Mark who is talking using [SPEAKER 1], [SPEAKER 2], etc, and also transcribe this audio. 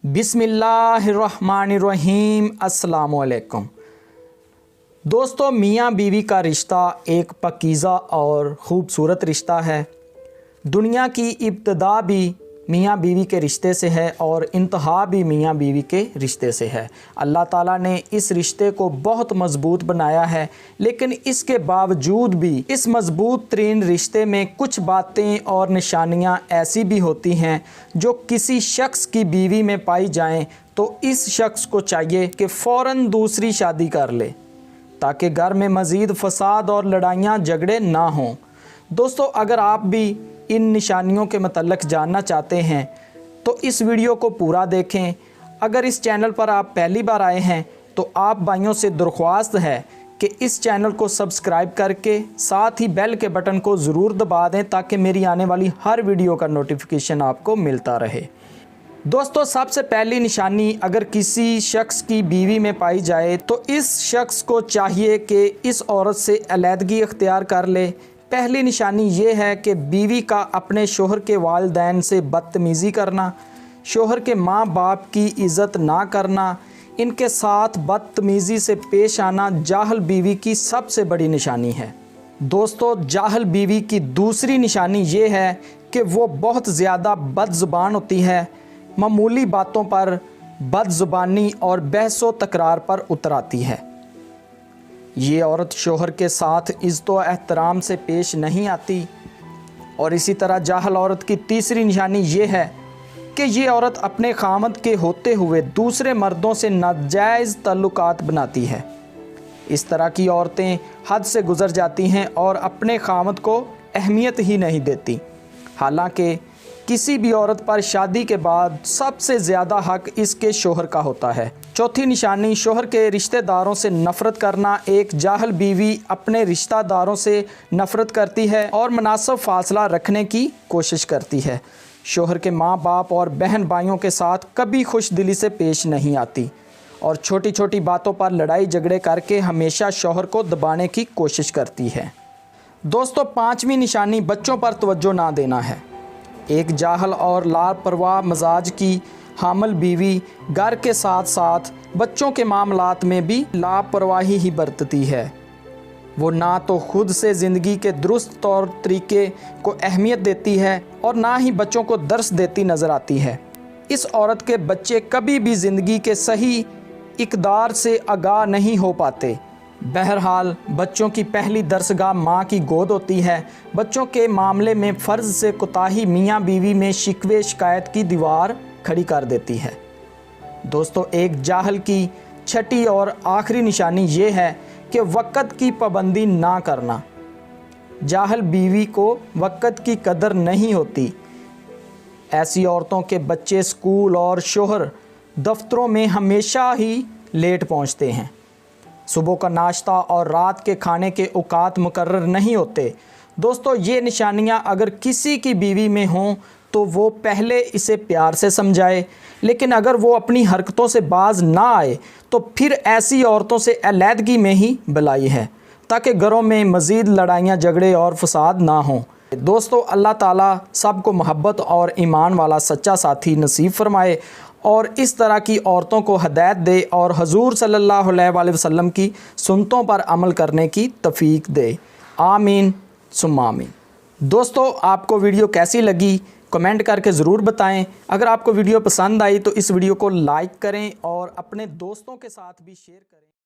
[SPEAKER 1] बिस्मिल्लाहिर्रहमानिर्रहीम। अस्सलामुअलैकुम दोस्तों, मियाँ बीवी का रिश्ता एक पाकीज़ा और ख़ूबसूरत रिश्ता है। दुनिया की इब्तिदा भी मियाँ बीवी के रिश्ते से है और इंतहा भी मियाँ बीवी के रिश्ते से है। अल्लाह ताला ने इस रिश्ते को बहुत मज़बूत बनाया है, लेकिन इसके बावजूद भी इस मज़बूत तरीन रिश्ते में कुछ बातें और निशानियाँ ऐसी भी होती हैं जो किसी शख्स की बीवी में पाई जाएं तो इस शख्स को चाहिए कि फ़ौरन दूसरी शादी कर ले, ताकि घर में मज़ीद फ़साद और लड़ाइयाँ झगड़े ना हों। दोस्तों, अगर आप भी इन निशानियों के मतलब जानना चाहते हैं तो इस वीडियो को पूरा देखें। अगर इस चैनल पर आप पहली बार आए हैं तो आप भाइयों से दरख्वास्त है कि इस चैनल को सब्सक्राइब करके साथ ही बेल के बटन को ज़रूर दबा दें, ताकि मेरी आने वाली हर वीडियो का नोटिफिकेशन आपको मिलता रहे। दोस्तों, सबसे पहली निशानी अगर किसी शख्स की बीवी में पाई जाए तो इस शख्स को चाहिए कि इस औरत से अलहदगी इख्तियार कर ले। पहली निशानी ये है कि बीवी का अपने शोहर के वालिदैन से बदतमीज़ी करना, शोहर के माँ बाप की इज़्ज़त ना करना, इनके साथ बदतमीज़ी से पेश आना जाहल बीवी की सबसे बड़ी निशानी है। दोस्तों, जाहल बीवी की दूसरी निशानी ये है कि वो बहुत ज़्यादा बदज़ुबान होती है, मामूली बातों पर बदज़ुबानी और बहसो तकरार पर उतर आती है। ये औरत शोहर के साथ इज़्ज़त व एहतराम से पेश नहीं आती। और इसी तरह जाहल औरत की तीसरी निशानी ये है कि ये औरत अपने खामद के होते हुए दूसरे मर्दों से नाजायज़ ताल्लुकात बनाती है। इस तरह की औरतें हद से गुज़र जाती हैं और अपने खामद को अहमियत ही नहीं देती। हालांकि किसी भी औरत पर शादी के बाद सबसे ज़्यादा हक़ इसके शोहर का होता है। चौथी निशानी शोहर के रिश्तेदारों से नफ़रत करना। एक जाहल बीवी अपने रिश्तेदारों से नफ़रत करती है और मुनासिब फ़ासला रखने की कोशिश करती है। शोहर के माँ बाप और बहन भाइयों के साथ कभी खुश दिली से पेश नहीं आती और छोटी छोटी बातों पर लड़ाई झगड़े करके हमेशा शोहर को दबाने की कोशिश करती है। दोस्तों, पाँचवीं निशानी बच्चों पर तवज्जो ना देना है। एक जाहल और लापरवाह मिजाज की हामिल बीवी घर के साथ साथ बच्चों के मामलात में भी लापरवाही ही बरतती है। वो ना तो खुद से ज़िंदगी के दुरुस्त तौर तरीके को अहमियत देती है और ना ही बच्चों को दर्स देती नज़र आती है। इस औरत के बच्चे कभी भी ज़िंदगी के सही इक़दार से आगाह नहीं हो पाते। बहरहाल, बच्चों की पहली दरसगाह माँ की गोद होती है। बच्चों के मामले में फ़र्ज़ से कोताही मियाँ बीवी में शिकवे शिकायत की दीवार खड़ी कर देती है। दोस्तों, एक जाहल की छठी और आखिरी निशानी ये है कि वक़्त की पाबंदी ना करना। जाहल बीवी को वक़्त की कदर नहीं होती। ऐसी औरतों के बच्चे स्कूल और शोहर दफ्तरों में हमेशा ही लेट पहुँचते हैं। सुबह का नाश्ता और रात के खाने के औकात मुकर्रर नहीं होते। दोस्तों, ये निशानियां अगर किसी की बीवी में हों तो वो पहले इसे प्यार से समझाए, लेकिन अगर वो अपनी हरकतों से बाज ना आए तो फिर ऐसी औरतों से अलहदगी में ही भलाई है, ताकि घरों में मज़ीद लड़ाइयाँ झगड़े और फसाद ना हों। दोस्तों, अल्लाह ताला सबको मोहब्बत और ईमान वाला सच्चा साथी नसीब फरमाए और इस तरह की औरतों को हिदायत दे और हुज़ूर सल्लल्लाहु अलैहि वसल्लम की सुन्नतों पर अमल करने की तौफ़ीक दे। आमीन सुम्मा आमीन। दोस्तों, आपको वीडियो कैसी लगी कमेंट करके ज़रूर बताएं। अगर आपको वीडियो पसंद आई तो इस वीडियो को लाइक करें और अपने दोस्तों के साथ भी शेयर करें।